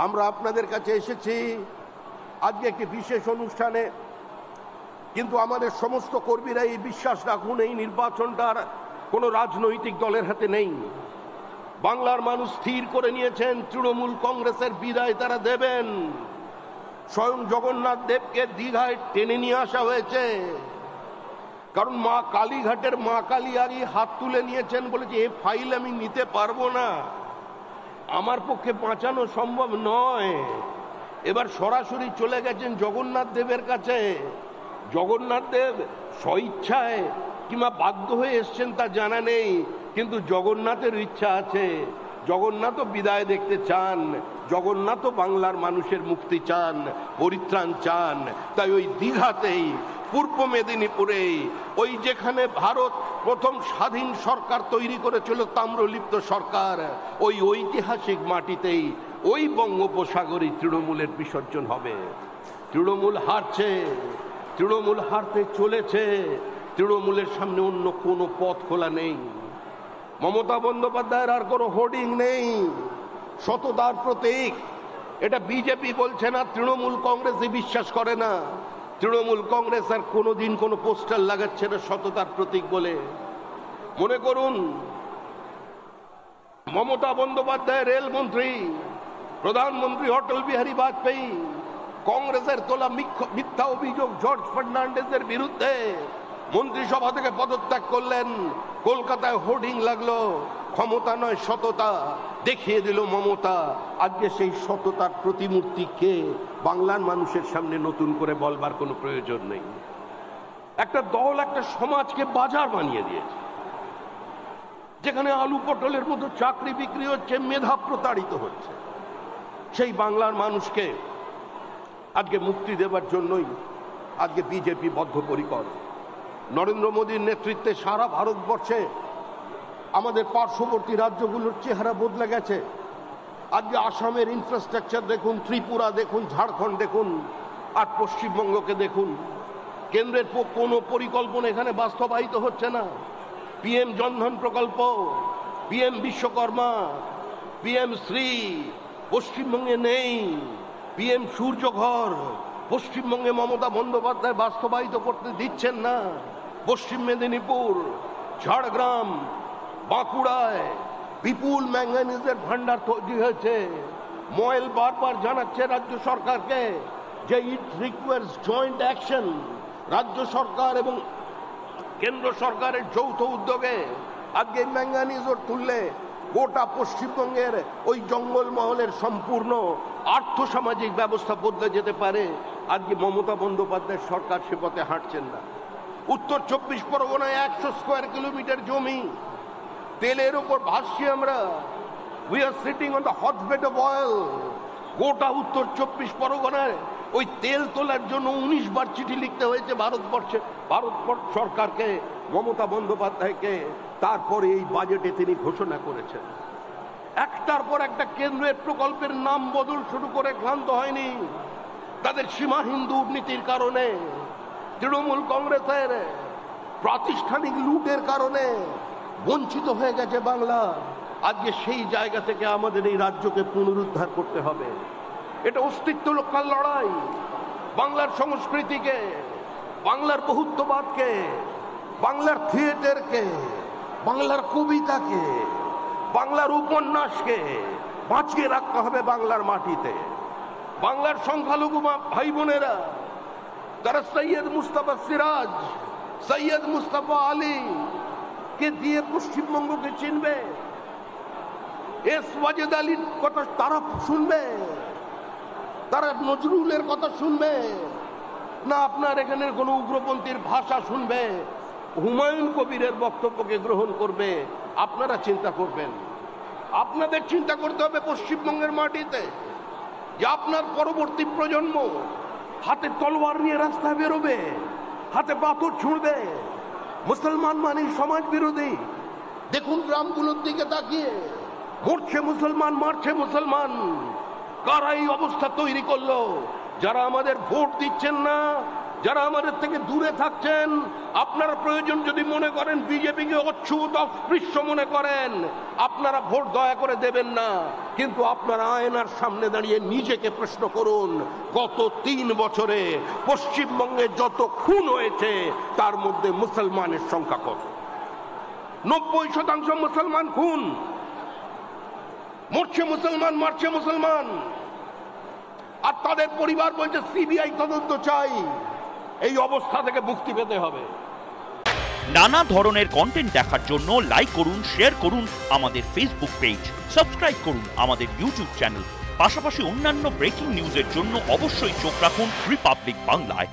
আমরা আপনাদের কাছে এসেছি আজকে একটি বিশেষ অনুষ্ঠানে, কিন্তু আমাদের সমস্ত কর্মীরা এই বিশ্বাস রাখুন, এই নির্বাচনটার কোনো রাজনৈতিক দলের হাতে নেই। বাংলার মানুষ স্থির করে নিয়েছেন তৃণমূল কংগ্রেসের বিদায় তারা দেবেন। স্বয়ং জগন্নাথ দেবকে দীঘায় টেনে নিয়ে আসা হয়েছে, কারণ মা কালীঘাটের মা কালী আগে হাত তুলে নিয়েছেন, বলেছে এ ফাইল আমি নিতে পারবো না, আমার পক্ষে বাঁচানো সম্ভব নয়। এবার সরাসরি চলে গেছেন জগন্নাথ দেবের কাছে। জগন্নাথ দেব স্বইচ্ছায় কিংবা বাধ্য হয়ে এসছেন তা জানা নেই, কিন্তু জগন্নাথের ইচ্ছা আছে। জগন্নাথও বিদায় দেখতে চান, জগন্নাথও বাংলার মানুষের মুক্তি চান, পরিত্রাণ চান। তাই ওই দীঘাতেই, পূর্ব মেদিনীপুরে, ওই যেখানে ভারত প্রথম স্বাধীন সরকার তৈরি করেছিল, তাম্রলিপ্ত সরকার, ওই ঐতিহাসিক মাটিতেই ওই বঙ্গোপসাগরে তৃণমূলের বিসর্জন হবে। তৃণমূল হারছে, তৃণমূল হারতে চলেছে, তৃণমূলের সামনে অন্য কোনো পথ খোলা নেই। মমতা বন্দ্যোপাধ্যায়ের আর কোনো হোর্ডিং নেই, সততার প্রতীক। এটা বিজেপি বলছে না, তৃণমূল কংগ্রেসই বিশ্বাস করে না। তৃণমূল কংগ্রেস আর কোনোদিন কোনো পোস্টার লাগাচ্ছে না সততার প্রতীক বলে। মনে করুন, মমতা বন্দ্যোপাধ্যায় রেলমন্ত্রী, প্রধানমন্ত্রী অটল বিহারী বাজপেয়ী কংগ্রেসের তোলা মিথ্যা অভিযোগ জর্জ ফার্নান্ডেজের বিরুদ্ধে মন্ত্রিসভা থেকে পদত্যাগ করলেন। কলকাতায় হোর্ডিং লাগলো, ক্ষমতা নয় সততা, দেখিয়ে দিল মমতা। আজকে সেই সততার প্রতিমূর্তিকে বাংলার মানুষের সামনে নতুন করে বলবার কোনো প্রয়োজন নেই। একটা দল একটা সমাজকে বাজার বানিয়ে দিয়েছে, যেখানে আলু পটলের মতো চাকরি বিক্রি হচ্ছে, মেধা প্রতারিত হচ্ছে। সেই বাংলার মানুষকে আজকে মুক্তি দেবার জন্যই আজকে বিজেপি বদ্ধপরিকর। নরেন্দ্র মোদীর নেতৃত্বে সারা ভারতবর্ষে আমাদের পার্শ্ববর্তী রাজ্যগুলোর চেহারা বদলে গেছে। আজকে আসামের ইনফ্রাস্ট্রাকচার দেখুন, ত্রিপুরা দেখুন, ঝাড়খণ্ড দেখুন, আর পশ্চিমবঙ্গকে দেখুন। কেন্দ্রের কোনো পরিকল্পনা এখানে বাস্তবায়িত হচ্ছে না। পিএম জনধন প্রকল্প, পিএম বিশ্বকর্মা, পিএম শ্রী পশ্চিমবঙ্গে নেই। পিএম সূর্যঘর পশ্চিমবঙ্গে মমতা বন্দ্যোপাধ্যায় বাস্তবায়িত করতে দিচ্ছেন না। পশ্চিম মেদিনীপুর, ঝাড়গ্রাম, বাঁকুড়ায় বিপুল ম্যাঙ্গানিজের ভান্ডার তৈরি হয়েছে। ময়েল বারবার জানাচ্ছে রাজ্য সরকারকে যে ইট রিকোয়ার্স জয়েন্ট অ্যাকশন। রাজ্য সরকার এবং কেন্দ্র সরকারের যৌথ উদ্যোগে আজকে ম্যাঙ্গানিজ তুললে গোটা পশ্চিমবঙ্গের ওই জঙ্গলমহলের সম্পূর্ণ আর্থসামাজিক ব্যবস্থা বদলে যেতে পারে। আজকে মমতা বন্দ্যোপাধ্যায়ের সরকার সে পথে হাঁটছেন না। উত্তর 24 পরগনায় 100 স্কোয়ার কিলোমিটার জমি তেলের উপর ভাসছি আমরা। We are sitting on the hotbed of oil. গোটা উত্তর 24 পরগনায় ওই তেল তোলার জন্য 19 বার চিঠি লিখতে হয়েছে ভারত সরকারকে, মমতা বন্দ্যোপাধ্যায়কে। তারপরে এই বাজেটে তিনি ঘোষণা করেছেন। একটার পর একটা কেন্দ্রের প্রকল্পের নাম বদল শুরু করে ক্লান্ত হয়নি। তাদের সীমাহীন দুর্নীতির কারণে, তৃণমূল কংগ্রেসের প্রাতিষ্ঠানিক লুটের কারণে বঞ্চিত হয়ে গেছে বাংলা। আজকে সেই জায়গা থেকে আমাদের এই রাজ্যকে পুনরুদ্ধার করতে হবে। এটা অস্তিত্ব রক্ষার লড়াই। বাংলার সংস্কৃতিকে, বাংলার বহুত্ববাদকে, বাংলার থিয়েটারকে, বাংলার কবিতাকে, বাংলার উপন্যাসকে বাঁচিয়ে রাখতে হবে বাংলার মাটিতে। বাংলার সংখ্যালঘু ভাই বোনেরা তারা সৈয়দ মুস্তাফা সিরাজ, সৈয়দ মুস্তাফা আলী কে দিয়ে পশ্চিমবঙ্গকে চিনবে। এস ওয়াজেদ আলীর কথা তারা শুনবে, তারা নজরুলের কথা শুনবে না আপনার এখানের কোন উগ্রপন্থীর ভাষা শুনবে, হুমায়ুন কবিরের বক্তব্যকে গ্রহণ করবে? আপনারা চিন্তা করবেন। আপনাদের চিন্তা করতে হবে পশ্চিমবঙ্গের মাটিতে যে আপনার পরবর্তী প্রজন্ম হাতে তলোয়ার নিয়ে রাস্তায় বেরোবে, হাতে পাথর ছুঁড়বে। মুসলমান মানে সমাজ বিরোধী। দেখুন গ্রামগুলোর দিকে তাকিয়ে, মরছে মুসলমান, মারছে মুসলমান। কারা এই অবস্থা তৈরি করলো? যারা আমাদের ভোট দিচ্ছেন না, যারা আমাদের থেকে দূরে থাকছেন, আপনারা প্রয়োজন যদি মনে করেন বিজেপিকে অচ্ছুত অস্পৃশ্য মনে করেন, আপনারা ভোট দয়া করে দেবেন না। কিন্তু আপনারা আয়নার সামনে দাঁড়িয়ে নিজেকে প্রশ্ন করুন, গত 3 বছরে পশ্চিমবঙ্গে যত খুন হয়েছে তার মধ্যে মুসলমানের সংখ্যা কত? 90% মুসলমান খুন, মরছে মুসলমান, মারছে মুসলমান, আর তাদের পরিবার বলছে সিবিআই তদন্ত চাই। এই অবস্থা থেকে মুক্তি পেতে হবে। নানা ধরনের কন্টেন্ট দেখার জন্য লাইক করুন, শেয়ার করুন আমাদের ফেসবুক পেজ, সাবস্ক্রাইব করুন আমাদের ইউটিউব চ্যানেল। পাশাপাশি অন্যান্য ব্রেকিং নিউজের জন্য অবশ্যই চোখ রাখুন রিপাবলিক বাংলায়।